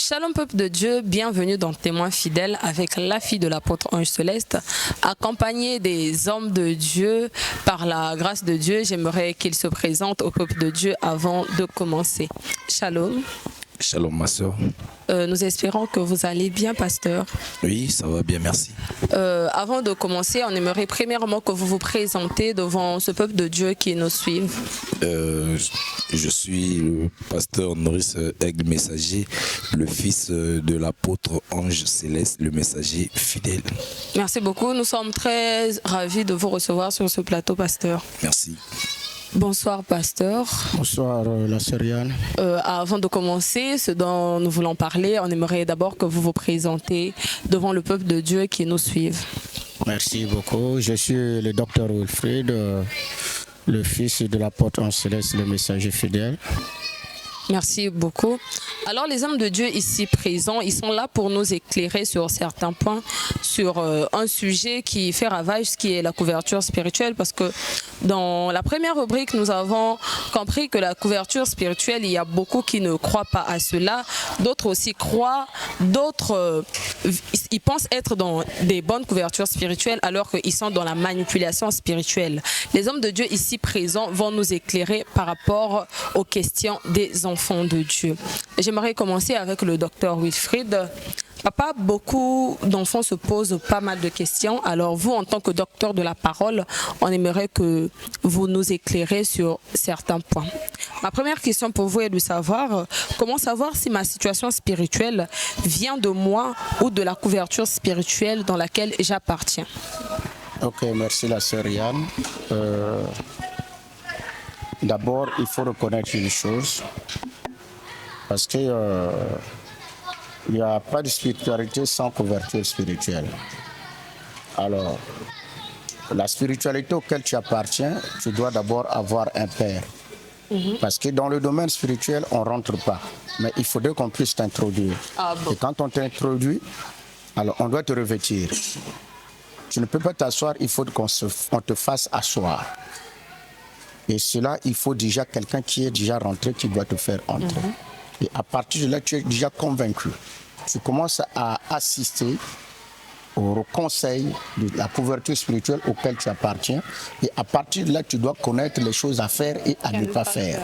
Shalom peuple de Dieu, bienvenue dans Témoins fidèles avec la fille de l'apôtre Ange Céleste, accompagnée des hommes de Dieu. Par la grâce de Dieu, j'aimerais qu'ils se présentent au peuple de Dieu avant de commencer. Shalom. Shalom ma soeur. Nous espérons que vous allez bien, pasteur. Oui, ça va bien, merci. Avant de commencer, on aimerait premièrement que vous vous présentez devant ce peuple de Dieu qui nous suit. Je suis le pasteur Maurice Aigle Messager, le fils de l'apôtre Ange Céleste, le messager fidèle. Merci beaucoup. Nous sommes très ravis de vous recevoir sur ce plateau, pasteur. Merci. Bonsoir, pasteur. Bonsoir, la sœur Yann. Avant de commencer, ce dont nous voulons parler, on aimerait d'abord que vous vous présentez devant le peuple de Dieu qui nous suive. Merci beaucoup. Je suis le docteur Wilfried, le fils de l'apôtre Ange Céleste, le messager fidèle. Merci beaucoup. Alors les hommes de Dieu ici présents, ils sont là pour nous éclairer sur certains points, sur un sujet qui fait ravage, ce qui est la couverture spirituelle, parce que dans la première rubrique, nous avons compris que la couverture spirituelle, il y a beaucoup qui ne croient pas à cela, d'autres aussi croient, d'autres ils pensent être dans des bonnes couvertures spirituelles alors qu'ils sont dans la manipulation spirituelle. Les hommes de Dieu ici présents vont nous éclairer par rapport aux questions des enfants de Dieu. J'aimerais commencer avec le docteur Wilfried. Papa, beaucoup d'enfants se posent pas mal de questions. Alors vous, en tant que docteur de la parole, on aimerait que vous nous éclairez sur certains points. Ma première question pour vous est de savoir comment savoir si ma situation spirituelle vient de moi ou de la couverture spirituelle dans laquelle j'appartiens. Ok, merci la sœur Yann. D'abord, il faut reconnaître une chose, parce que il n'y a pas de spiritualité sans couverture spirituelle. Alors, la spiritualité auquel tu appartiens, tu dois d'abord avoir un père. Parce que dans le domaine spirituel, on ne rentre pas. Mais il faudrait qu'on puisse t'introduire. Et quand on t'introduit, alors on doit te revêtir. Tu ne peux pas t'asseoir, il faut qu'on te fasse asseoir. Et cela, il faut déjà quelqu'un qui est déjà rentré, qui doit te faire entrer. Et à partir de là, tu es déjà convaincu. Tu commences à assister au conseil de la couverture spirituelle auquel tu appartiens. Et à partir de là, tu dois connaître les choses à faire et à ne pas faire.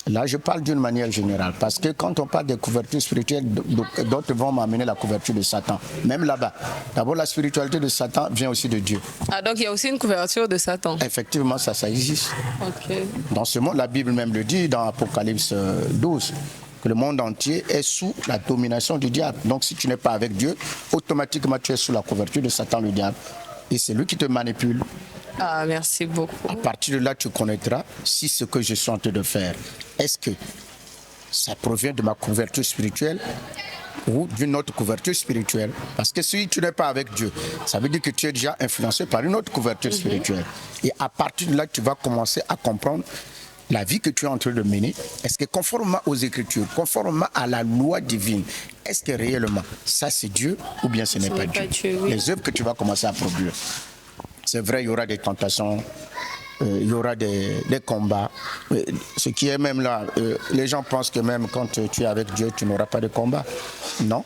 Là, je parle d'une manière générale, parce que quand on parle de couverture spirituelle, d'autres vont m'amener la couverture de Satan. Même là-bas. D'abord, la spiritualité de Satan vient aussi de Dieu. Ah, donc il y a aussi une couverture de Satan. Effectivement, ça existe. Okay. Dans ce monde, la Bible même le dit dans Apocalypse 12, que le monde entier est sous la domination du diable. Donc si tu n'es pas avec Dieu, automatiquement tu es sous la couverture de Satan, le diable. Et c'est lui qui te manipule. Ah, merci beaucoup. À partir de là, tu connaîtras si ce que je suis en train de faire, est-ce que ça provient de ma couverture spirituelle ou d'une autre couverture spirituelle. Parce que si tu n'es pas avec Dieu, ça veut dire que tu es déjà influencé par une autre couverture spirituelle. Et à partir de là, tu vas commencer à comprendre la vie que tu es en train de mener. Est-ce que conformément aux Écritures, conformément à la loi divine, est-ce que réellement ça c'est Dieu ou bien ce n'est pas Dieu, oui. Les œuvres que tu vas commencer à produire. C'est vrai, il y aura des tentations, il y aura des combats. Ce qui est même là, les gens pensent que même quand tu es avec Dieu, tu n'auras pas de combat. Non.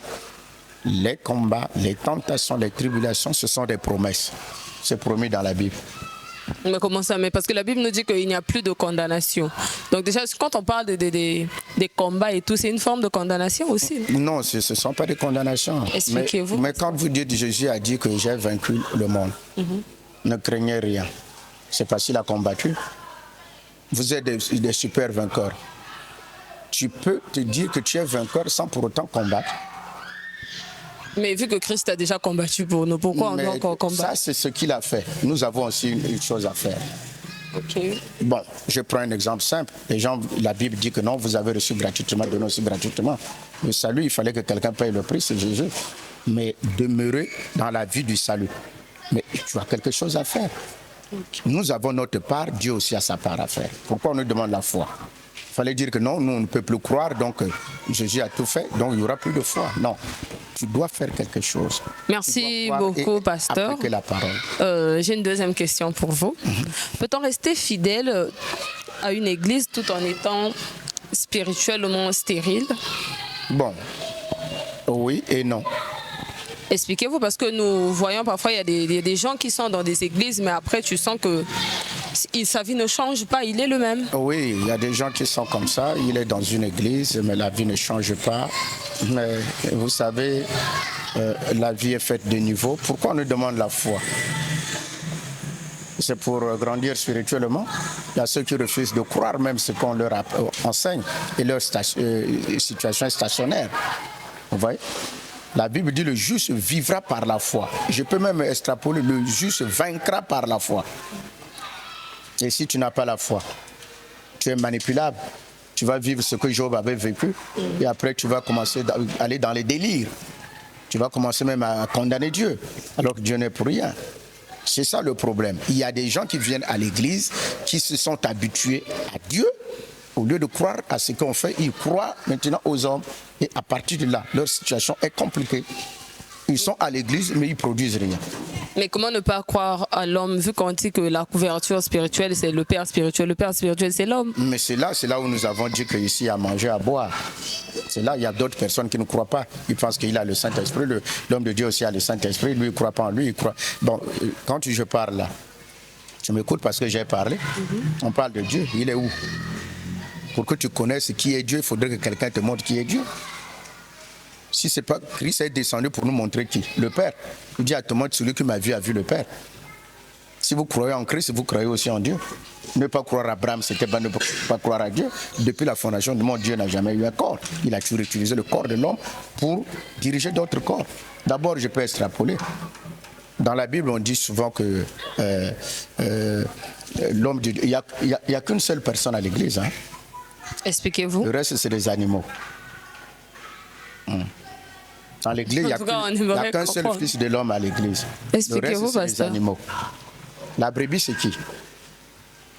Les combats, les tentations, les tribulations, ce sont des promesses. C'est promis dans la Bible. Mais comment ça? Mais parce que la Bible nous dit qu'il n'y a plus de condamnation. Donc déjà, quand on parle des combats et tout, c'est une forme de condamnation aussi. Non, ce ne sont pas des condamnations. Expliquez-vous. Mais quand vous dites, Jésus a dit que j'ai vaincu le monde, ne craignez rien. C'est parce qu'il a combattu. Vous êtes des super vainqueurs. Tu peux te dire que tu es vainqueur sans pour autant combattre. Mais vu que Christ a déjà combattu pour nous, pourquoi on doit encore combattre? Ça, c'est ce qu'il a fait. Nous avons aussi une chose à faire. Okay. Bon, je prends un exemple simple. Les gens, la Bible dit que non, vous avez reçu gratuitement, donné aussi gratuitement. Le salut, il fallait que quelqu'un paye le prix, c'est Jésus. Mais demeurer dans la vie du salut. Mais tu as quelque chose à faire. Okay. Nous avons notre part, Dieu aussi a sa part à faire. Pourquoi on nous demande la foi? Il fallait dire que non, nous on ne peut plus croire, donc Jésus a tout fait, donc il n'y aura plus de foi. Non, tu dois faire quelque chose. Merci beaucoup, pasteur. La parole. J'ai une deuxième question pour vous. Peut-on rester fidèle à une église tout en étant spirituellement stérile? Bon, oui et non. Expliquez-vous, parce que nous voyons parfois, il y a des gens qui sont dans des églises, mais après tu sens que sa vie ne change pas, il est le même. Oui, il y a des gens qui sont comme ça, il est dans une église, mais la vie ne change pas. Mais vous savez, la vie est faite de niveaux. Pourquoi on nous demande la foi? C'est pour grandir spirituellement. Il y a ceux qui refusent de croire même ce qu'on leur enseigne et leur situation est stationnaire. Vous voyez? La Bible dit le juste vivra par la foi. Je peux même extrapoler, le juste vaincra par la foi. Et si tu n'as pas la foi, tu es manipulable. Tu vas vivre ce que Job avait vécu et après tu vas commencer à aller dans les délires. Tu vas commencer même à condamner Dieu, alors que Dieu n'est pour rien. C'est ça le problème. Il y a des gens qui viennent à l'église, qui se sont habitués à Dieu. Au lieu de croire à ce qu'on fait, ils croient maintenant aux hommes. Et à partir de là, leur situation est compliquée. Ils sont à l'église, mais ils ne produisent rien. Mais comment ne pas croire à l'homme, vu qu'on dit que la couverture spirituelle, c'est le Père spirituel. Le Père spirituel, c'est l'homme. Mais c'est là où nous avons dit qu'ici, il y a à manger, à boire. C'est là, il y a d'autres personnes qui ne croient pas. Ils pensent qu'il a le Saint-Esprit. L'homme de Dieu aussi a le Saint-Esprit. Lui, il ne croit pas en lui. Il croit. Bon, quand je parle là, tu m'écoutes parce que j'ai parlé. On parle de Dieu. Il est où? Pour que tu connaisses qui est Dieu, il faudrait que quelqu'un te montre qui est Dieu. Si c'est pas Christ est descendu pour nous montrer qui? Le Père. Il dit à tout le monde, celui qui m'a vu a vu le Père. Si vous croyez en Christ, vous croyez aussi en Dieu. Ne pas croire à Abraham, c'était pas ne pas croire à Dieu. Depuis la fondation du monde, Dieu n'a jamais eu un corps. Il a toujours utilisé le corps de l'homme pour diriger d'autres corps. D'abord, je peux extrapoler. Dans la Bible, on dit souvent que l'homme de Dieu, il n'y a qu'une seule personne à l'église. Hein. Expliquez-vous. Le reste, c'est des animaux. Dans l'église, il n'y a qu'un seul fils de l'homme à l'église. Expliquez-vous, le reste, c'est des animaux. La brebis, c'est qui?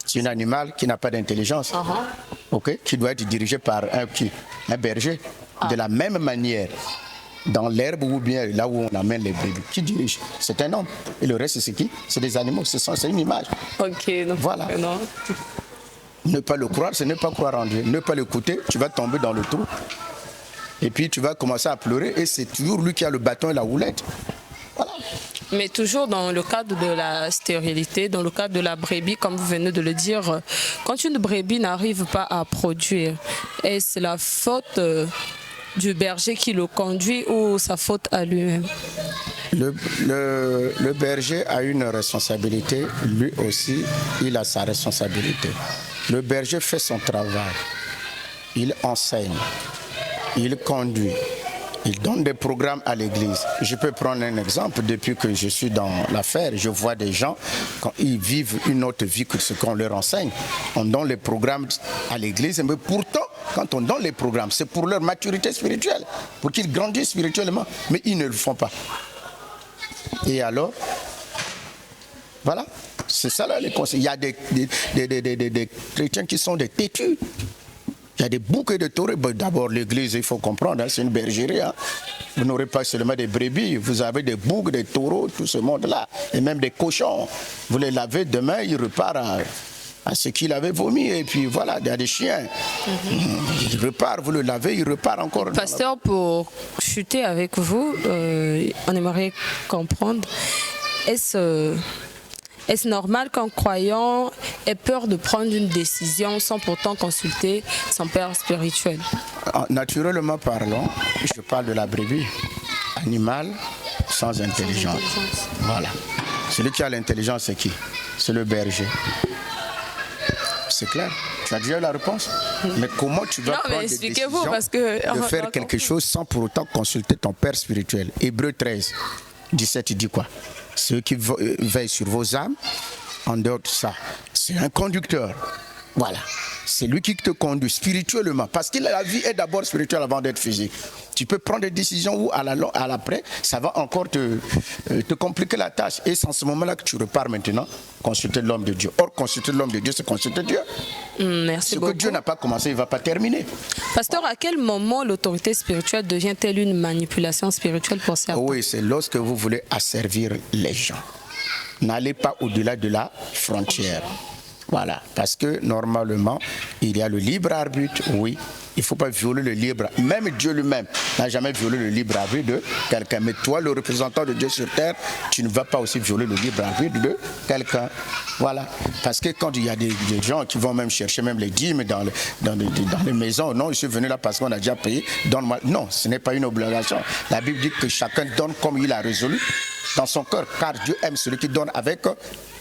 C'est un animal qui n'a pas d'intelligence, qui doit être dirigé par un berger. De la même manière, dans l'herbe ou bien là où on amène les brebis, qui dirige? C'est un homme. Et le reste, c'est qui? C'est des animaux. C'est une image. Ok, donc voilà. Ne pas le croire, c'est ne pas croire en Dieu. Ne pas l'écouter, tu vas tomber dans le trou. Et puis tu vas commencer à pleurer et c'est toujours lui qui a le bâton et la houlette. Voilà. Mais toujours dans le cadre de la stérilité, dans le cadre de la brebis, comme vous venez de le dire, quand une brebis n'arrive pas à produire, est-ce la faute du berger qui le conduit ou sa faute à lui-même? Le berger a une responsabilité, lui aussi, il a sa responsabilité. Le berger fait son travail, il enseigne, il conduit, il donne des programmes à l'église. Je peux prendre un exemple, depuis que je suis dans l'affaire, je vois des gens, quand ils vivent une autre vie que ce qu'on leur enseigne. On donne les programmes à l'église, mais pourtant, quand on donne les programmes, c'est pour leur maturité spirituelle, pour qu'ils grandissent spirituellement, mais ils ne le font pas. Et alors, voilà, c'est ça là les conseils. Il y a des chrétiens qui sont des têtus. Il y a des boucs de taureaux. D'abord, l'église, il faut comprendre, hein, c'est une bergerie. Hein. Vous n'aurez pas seulement des brebis, vous avez des boucs, des taureaux, tout ce monde-là. Et même des cochons. Vous les lavez demain, ils repartent à ce qu'il avait vomi. Et puis voilà, il y a des chiens. Il repart, vous le lavez, il repart encore. Pasteur, pour chuter avec vous, on aimerait comprendre, est-ce normal qu'un croyant ait peur de prendre une décision sans pourtant consulter son père spirituel? Naturellement parlant, je parle de la brebis, animal sans intelligence. Voilà. Celui qui a l'intelligence, c'est qui? C'est le berger. C'est clair. Tu as déjà eu la réponse? Mais comment tu vas prendre des décisions de faire quelque chose sans pour autant consulter ton père spirituel? Hébreux 13, 17, il dit quoi? Ceux qui veillent sur vos âmes, en dehors de ça, c'est un conducteur. Voilà. C'est lui qui te conduit spirituellement. Parce que la vie est d'abord spirituelle avant d'être physique. Tu peux prendre des décisions où à l'après, ça va encore te compliquer la tâche. Et c'est en ce moment-là que tu repars maintenant consulter l'homme de Dieu. Or, consulter l'homme de Dieu, c'est consulter Dieu. Merci beaucoup. Ce que Dieu n'a pas commencé, il ne va pas terminer. Pasteur, à quel moment l'autorité spirituelle devient-elle une manipulation spirituelle pour certains? Oui, c'est lorsque vous voulez asservir les gens. N'allez pas au-delà de la frontière. Voilà, parce que normalement, il y a le libre arbitre, oui. Il ne faut pas violer le libre. Même Dieu lui-même n'a jamais violé le libre arbitre de quelqu'un. Mais toi, le représentant de Dieu sur terre, tu ne vas pas aussi violer le libre arbitre de quelqu'un. Voilà. Parce que quand il y a des gens qui vont même chercher même les dîmes dans les maisons, non, je suis venu là parce qu'on a déjà payé, donne-moi. Non, ce n'est pas une obligation. La Bible dit que chacun donne comme il a résolu dans son cœur, car Dieu aime celui qui donne avec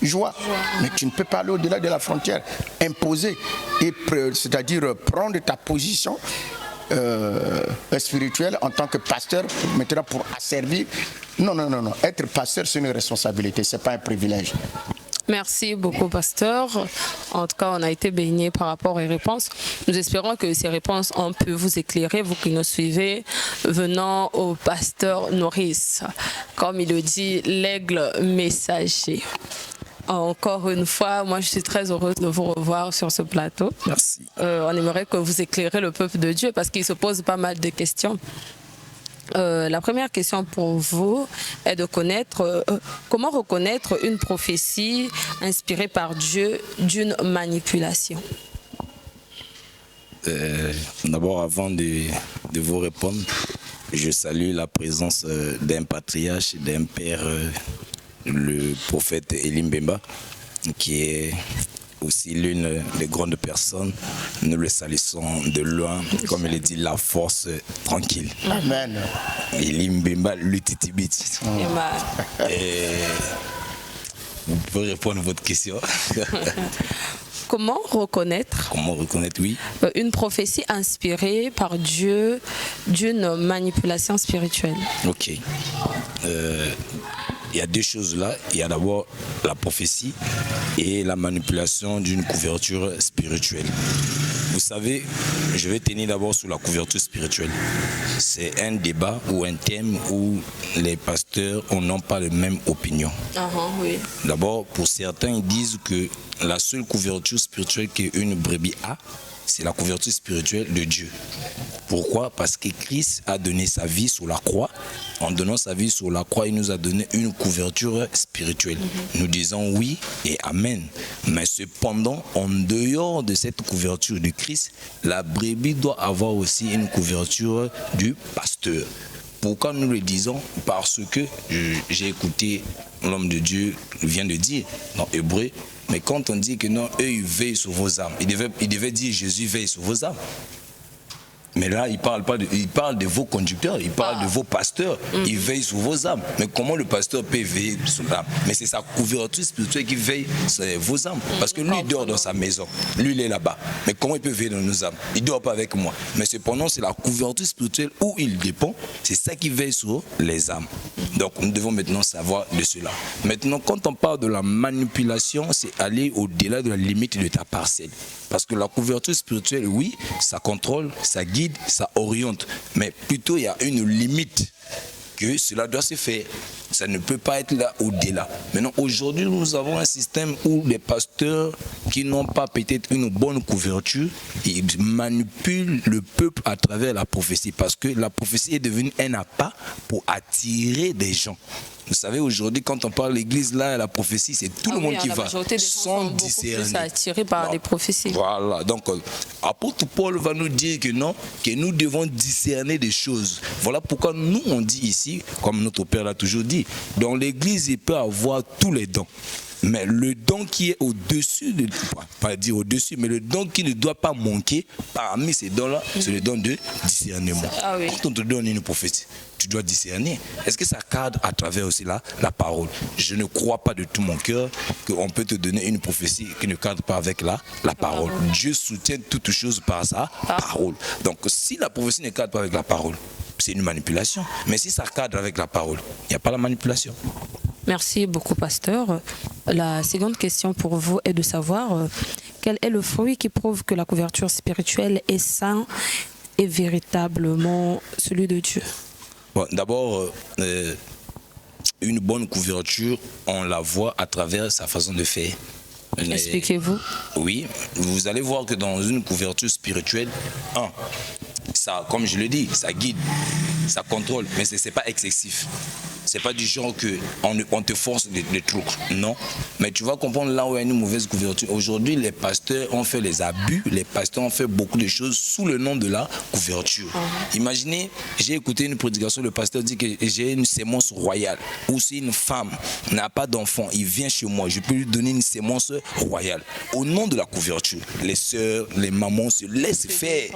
joie. Mais tu ne peux pas aller au-delà de la frontière, imposer, c'est-à-dire prendre ta position spirituelle en tant que pasteur, maintenant pour asservir. Non. Être pasteur, c'est une responsabilité, ce n'est pas un privilège. Merci beaucoup, pasteur. En tout cas, on a été bénis par rapport aux réponses. Nous espérons que ces réponses ont pu vous éclairer, vous qui nous suivez, venant au pasteur Norris. Comme il le dit, l'aigle messager. Encore une fois, moi je suis très heureuse de vous revoir sur ce plateau. Merci. On aimerait que vous éclairez le peuple de Dieu parce qu'il se pose pas mal de questions. La première question pour vous est de connaître comment reconnaître une prophétie inspirée par Dieu d'une manipulation. D'abord, avant de vous répondre, je salue la présence d'un patriarche, d'un père, le prophète Elie Mbemba, qui est aussi l'une des grandes personnes. Nous le salissons de loin, comme il dit, la force tranquille. Amen. Elie Mbemba, l'Utitibit. Vous pouvez répondre à votre question. Comment reconnaître, oui, une prophétie inspirée par Dieu d'une manipulation spirituelle? Ok. Il y a deux choses là. Il y a d'abord la prophétie et la manipulation d'une couverture spirituelle. Vous savez, je vais tenir d'abord sur la couverture spirituelle. C'est un débat ou un thème où les pasteurs n'ont pas la même opinion. Oui. D'abord, pour certains, ils disent que la seule couverture spirituelle qu'une brebis a, c'est la couverture spirituelle de Dieu. Pourquoi? Parce que Christ a donné sa vie sur la croix. En donnant sa vie sur la croix, il nous a donné une couverture spirituelle. Nous disons oui et amen. Mais cependant, en dehors de cette couverture de Christ, la brebis doit avoir aussi une couverture du pasteur. Pourquoi nous le disons? Parce que j'ai écouté l'homme de Dieu vient de dire dans Hébreu, mais quand on dit que non, eux ils veillent sur vos âmes, il devait dire Jésus veille sur vos âmes. Mais là, il parle de vos conducteurs, il parle de vos pasteurs, il veille sur vos âmes. Mais comment le pasteur peut veiller sur l'âme? Mais c'est sa couverture spirituelle qui veille sur vos âmes. Parce que lui, il dort dans sa maison, lui, il est là-bas. Mais comment il peut veiller dans nos âmes? Il ne dort pas avec moi. Mais cependant, c'est la couverture spirituelle où il dépend, c'est ça qui veille sur les âmes. Donc, nous devons maintenant savoir de cela. Maintenant, quand on parle de la manipulation, c'est aller au-delà de la limite de ta parcelle. Parce que la couverture spirituelle, oui, ça contrôle, ça guide, ça oriente. Mais plutôt, il y a une limite que cela doit se faire. Ça ne peut pas être là au-delà. Maintenant, aujourd'hui, nous avons un système où les pasteurs qui n'ont pas peut-être une bonne couverture, ils manipulent le peuple à travers la prophétie. Parce que la prophétie est devenue un appât pour attirer des gens. Vous savez, aujourd'hui, quand on parle de l'église, là, la prophétie, c'est tout le monde qui va sans discerner. Attirés par les prophéties. Voilà. Donc, apôtre Paul va nous dire que non, que nous devons discerner des choses. Voilà pourquoi nous, on dit ici, comme notre Père l'a toujours dit, dans l'église, il peut avoir tous les dons. Mais le don qui est au-dessus, pas dire au-dessus, mais le don qui ne doit pas manquer parmi ces dons-là, c'est le don de discernement. Oui. Quand on te donne une prophétie, tu dois discerner. Est-ce que ça cadre à travers aussi la parole? Je ne crois pas de tout mon cœur qu'on peut te donner une prophétie qui ne cadre pas avec la parole. Dieu soutient toutes choses par sa parole. Donc si la prophétie ne cadre pas avec la parole, c'est une manipulation. Mais si ça cadre avec la parole, il n'y a pas la manipulation. Merci beaucoup, pasteur. La seconde question pour vous est de savoir quel est le fruit qui prouve que la couverture spirituelle est sainte et véritablement celui de Dieu. Bon, d'abord, une bonne couverture, on la voit à travers sa façon de faire. Expliquez-vous. Oui, vous allez voir que dans une couverture spirituelle, ça, comme je le dis, ça guide, ça contrôle, mais ce n'est pas excessif. C'est pas du genre que on te force des trucs, non. Mais tu vas comprendre là où il y a une mauvaise couverture. Aujourd'hui, les pasteurs ont fait les abus, les pasteurs ont fait beaucoup de choses sous le nom de la couverture. Imaginez, j'ai écouté une prédication, le pasteur dit que j'ai une sémence royale. Ou si une femme n'a pas d'enfant, il vient chez moi, je peux lui donner une sémence royale. Au nom de la couverture, les sœurs, les mamans se laissent faire.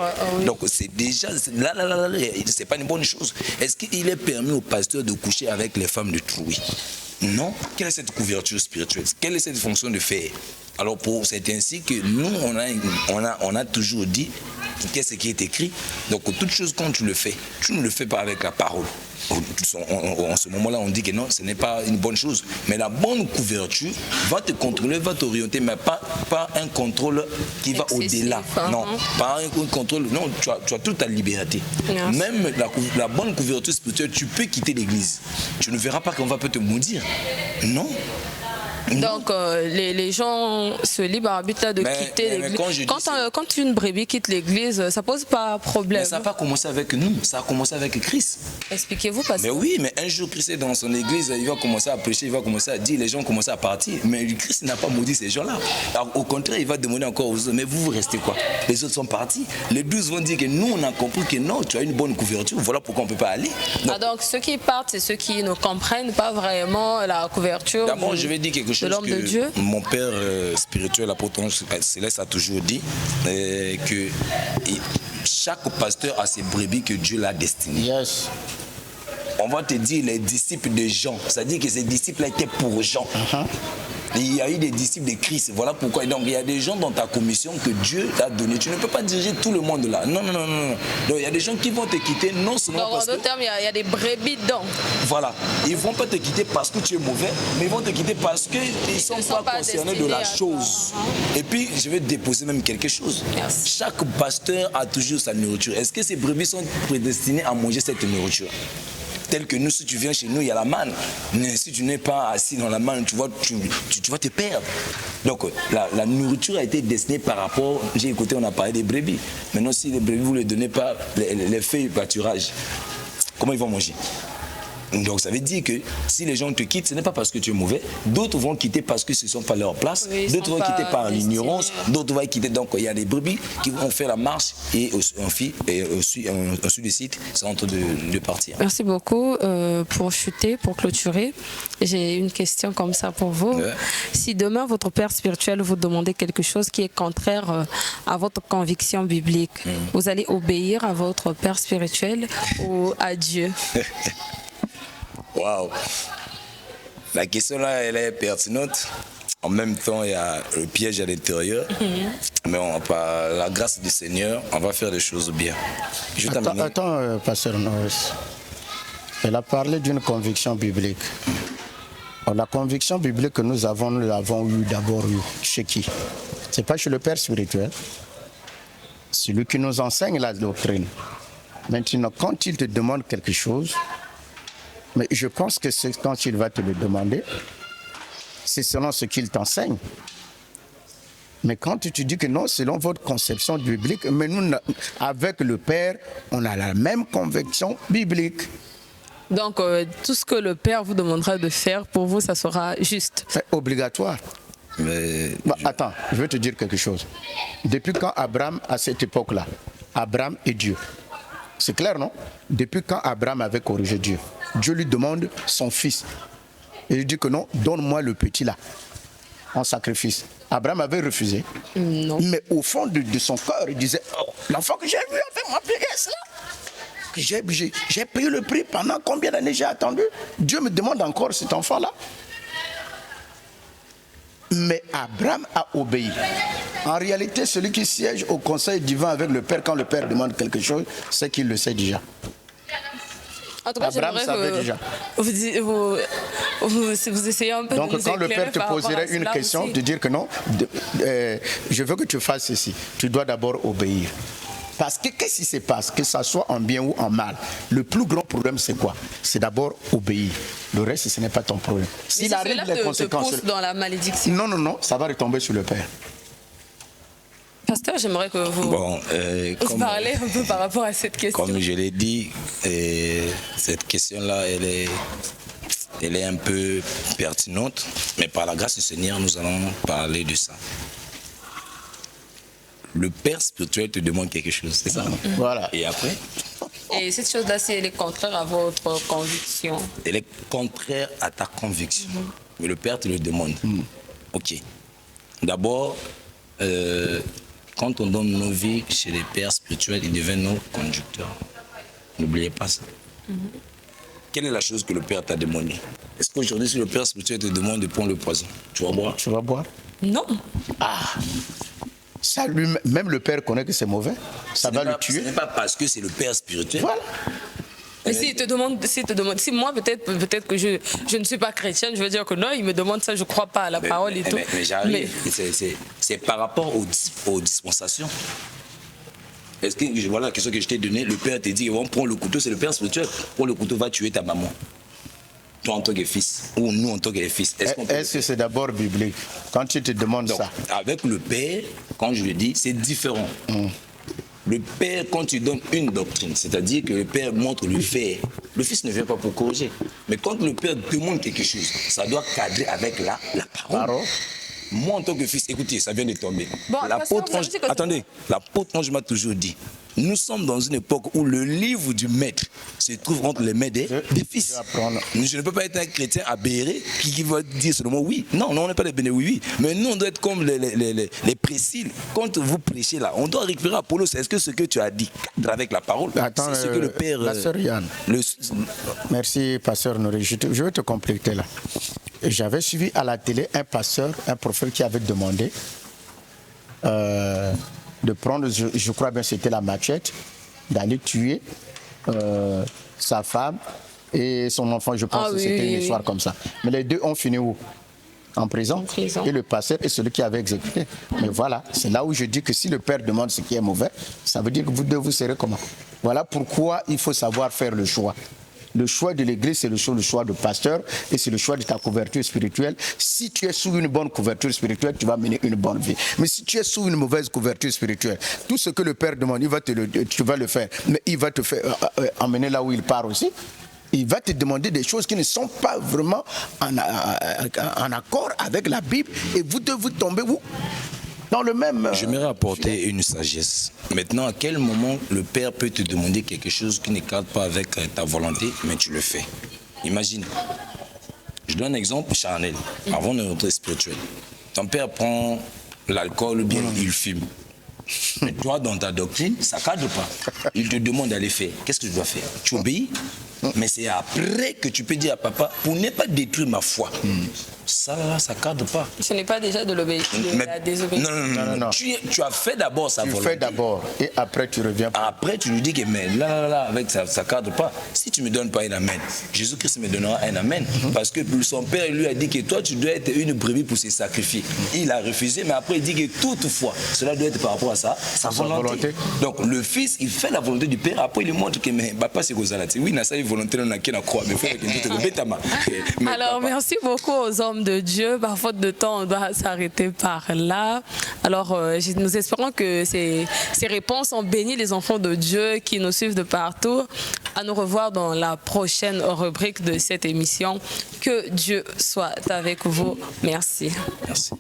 Donc c'est déjà, là, c'est pas une bonne chose. Est-ce qu'il est permis au pasteur de coucher avec les femmes de Trouy? Non. Quelle est cette couverture spirituelle? Quelle est cette fonction de faire? Alors c'est ainsi que nous, on a toujours dit qu'est-ce qui est écrit. Donc toute chose quand tu le fais, tu ne le fais pas avec la parole. En ce moment-là, on dit que non, ce n'est pas une bonne chose. Mais la bonne couverture va te contrôler, va t'orienter, mais pas un contrôle qui va au-delà. Non, pas un contrôle. Non, tu as toute ta liberté. Merci. Même la bonne couverture spirituelle, tu peux quitter l'église. Tu ne verras pas qu'on va peut te maudire. Non. Donc les gens se libre arbitre de quitter l'église. Quand une brebis quitte l'église, ça pose pas problème. Mais ça n'a pas commencé avec nous, ça a commencé avec Christ. Expliquez-vous parce que. Mais oui, mais un jour Christ est dans son église, il va commencer à prêcher, il va commencer à dire, les gens commencent à partir. Mais Christ n'a pas maudit ces gens-là. Au contraire, il va demander encore aux autres, mais vous restez quoi? Les autres sont partis. Les 12 vont dire que nous, on a compris que non, tu as une bonne couverture, voilà pourquoi on ne peut pas aller. Donc ceux qui partent, c'est ceux qui ne comprennent pas vraiment la couverture. D'abord, je vais dire quelque chose que mon père spirituel, l'apôtre Céleste, a toujours dit, que chaque pasteur a ses brebis que Dieu l'a destinées. Yes. On va te dire les disciples de Jean, c'est-à-dire que ces disciples étaient pour Jean. Il y a eu des disciples de Christ, voilà pourquoi. Donc il y a des gens dans ta commission que Dieu t'a donné. Tu ne peux pas diriger tout le monde là. Non. Donc il y a des gens qui vont te quitter non seulement donc, parce en d'autres termes, il y a des brebis dedans. Voilà. Ils ne vont pas te quitter parce que tu es mauvais, mais ils vont te quitter parce qu'ils ne sont pas concernés de la chose. Et puis je vais te déposer même quelque chose. Merci. Chaque pasteur a toujours sa nourriture. Est-ce que ces brebis sont prédestinées à manger cette nourriture? Tel que nous, si tu viens chez nous, il y a la manne. Mais si tu n'es pas assis dans la manne, tu vas te perdre. Donc, la nourriture a été destinée par rapport... J'ai écouté, on a parlé des brebis. Maintenant, si les brebis, vous ne les donnez pas les feuilles de pâturage, comment ils vont manger? Donc ça veut dire que si les gens te quittent, ce n'est pas parce que tu es mauvais. D'autres vont quitter parce que ce ne sont pas leur place. Oui, d'autres vont quitter par l'ignorance. D'autres vont quitter. Donc il y a des brebis qui vont faire la marche et ensuite le site, c'est en train de partir. Merci beaucoup. Pour chuter, pour clôturer, j'ai une question comme ça pour vous. Ouais. Si demain votre père spirituel vous demandait quelque chose qui est contraire à votre conviction biblique, vous allez obéir à votre père spirituel ou à Dieu? Waouh! La question là, elle est pertinente. En même temps, il y a le piège à l'intérieur. Mais par la grâce du Seigneur, on va faire des choses bien. Attends, Pasteur Norris. Elle a parlé d'une conviction biblique. La conviction biblique que nous l'avons eu d'abord chez qui? Ce n'est pas chez le Père spirituel. C'est lui qui nous enseigne la doctrine. Maintenant, quand il te demande quelque chose, mais je pense que c'est quand il va te le demander, c'est selon ce qu'il t'enseigne. Mais quand tu te dis que non, selon votre conception biblique, mais nous, avec le Père, on a la même conviction biblique. Donc, tout ce que le Père vous demandera de faire, pour vous, ça sera juste? C'est obligatoire. Mais attends, je veux te dire quelque chose. Depuis quand Abraham, à cette époque-là, Abraham est Dieu? C'est clair, non? Depuis quand Abraham avait corrigé Dieu? Dieu lui demande son fils. Et il dit que non, donne-moi le petit là, en sacrifice. Abraham avait refusé. Non. Mais au fond de son cœur, il disait, oh, l'enfant que j'ai vu avec ma pierre là, j'ai payé le prix pendant combien d'années j'ai attendu? Dieu me demande encore cet enfant-là. Mais Abraham a obéi. En réalité, celui qui siège au conseil divin avec le Père, quand le Père demande quelque chose, c'est qu'il le sait déjà. En tout cas, Abraham savait déjà. Vous essayez un peu donc, de nous quand le Père te poserait une question, aussi. De dire que non, je veux que tu fasses ceci, tu dois d'abord obéir. Parce que qu'est-ce qui se passe, que ça soit en bien ou en mal, le plus grand problème c'est quoi? C'est d'abord obéir. Le reste, ce n'est pas ton problème. S'il arrive les conséquences, te pousse dans la malédiction. Non, ça va retomber sur le Père. Pasteur, j'aimerais que vous, vous parlez un peu par rapport à cette question. Comme je l'ai dit, cette question-là, elle est elle est un peu pertinente, mais par la grâce du Seigneur, nous allons parler de ça. Le Père spirituel te demande quelque chose, c'est ça? Voilà. Et après? Et cette chose-là, si elle est contraire à votre conviction. Elle est contraire à ta conviction. Mais le Père te le demande. Ok. D'abord, quand on donne nos vies chez les pères spirituels, ils deviennent nos conducteurs. N'oubliez pas ça. Quelle est la chose que le Père t'a demandé? Est-ce qu'aujourd'hui, si le Père spirituel te demande de prendre le poison, tu vas boire? Tu vas boire? Non. Ah, ça, lui, même le Père connaît que c'est mauvais. Ça va le tuer. Ce n'est pas parce que c'est le Père spirituel. Voilà. Mais s'il te demande, si moi peut-être que je ne suis pas chrétienne, je veux dire que non, il me demande ça, je ne crois pas à la parole et tout. Mais j'arrive, c'est par rapport aux dispensations. Est-ce que, voilà la question que je t'ai donnée, le Père t'a dit, on prend le couteau, c'est le Père spirituel, prends le couteau, va tuer ta maman. Toi en tant que fils, ou nous en tant que fils. Est-ce que c'est d'abord biblique? Quand tu te demandes ça. Avec le Père, quand je le dis, c'est différent. Le Père, quand tu donnes une doctrine, c'est-à-dire que le Père montre le faire, le Fils ne vient pas pour corriger. Mais quand le Père demande quelque chose, ça doit cadrer avec la parole. Moi, en tant que fils, écoutez, ça vient de tomber. Bon, attendez, l'apôtre Ange m'a toujours dit, nous sommes dans une époque où le livre du maître se trouve entre les mains des fils. Je ne peux pas être un chrétien aberré qui va dire seulement oui. Non, on n'est pas des béné oui. Mais nous, on doit être comme les préciles. Quand vous prêchez là, on doit récupérer Apollos. Est-ce que ce que tu as dit cadre avec la parole? Attends, c'est ce que le Père... la sœur Yann. Merci, pasteur Noré. Je vais te compléter là. J'avais suivi à la télé un pasteur, un prophète qui avait demandé de prendre, je crois bien c'était la machette, d'aller tuer sa femme et son enfant. Je pense que c'était une histoire comme ça. Mais les deux ont fini où? En prison. Et le pasteur est celui qui avait exécuté. Mais voilà, c'est là où je dis que si le Père demande ce qui est mauvais, ça veut dire que vous deux vous serez comment? Voilà pourquoi il faut savoir faire le choix. Le choix de l'église, c'est le choix de pasteur et c'est le choix de ta couverture spirituelle. Si tu es sous une bonne couverture spirituelle, tu vas mener une bonne vie. Mais si tu es sous une mauvaise couverture spirituelle, tout ce que le Père demande, tu vas le faire. Mais il va te faire emmener là où il part aussi. Il va te demander des choses qui ne sont pas vraiment en accord avec la Bible. Et vous deux, vous tombez où? Dans le même... J'aimerais apporter une sagesse. Maintenant, à quel moment le Père peut te demander quelque chose qui ne cadre pas avec ta volonté, mais tu le fais? Imagine. Je donne un exemple charnel, avant de rentrer spirituel. Ton père prend l'alcool ou bien il fume. Mais toi, dans ta doctrine, ça ne cadre pas. Il te demande d'aller faire. Qu'est-ce que tu dois faire? Tu obéis, mais c'est après que tu peux dire à papa, pour ne pas détruire ma foi. Ça, là, ça ne cadre pas. Ce n'est pas déjà de l'obéissance, de la désobéissance. Non. Tu as fait d'abord sa volonté. Tu fais d'abord et après tu reviens. Après, tu lui dis que mais là, avec ça ne cadre pas. Si tu ne me donnes pas un amen, Jésus-Christ me donnera un amen. Parce que son père lui a dit que toi, tu dois être une brebis pour se sacrifier. Il a refusé, mais après, il dit que toutefois, cela doit être par rapport à sa volonté. Donc, le fils, il fait la volonté du père. Après, il lui montre que mais papa, c'est quoi ça là? Oui, il a sa volonté, on a qu'à croire. Mais alors, merci beaucoup aux hommes de Dieu. Par faute de temps, on doit s'arrêter par là. Alors, nous espérons que ces réponses ont béni les enfants de Dieu qui nous suivent de partout. À nous revoir dans la prochaine rubrique de cette émission. Que Dieu soit avec vous. Merci. Merci.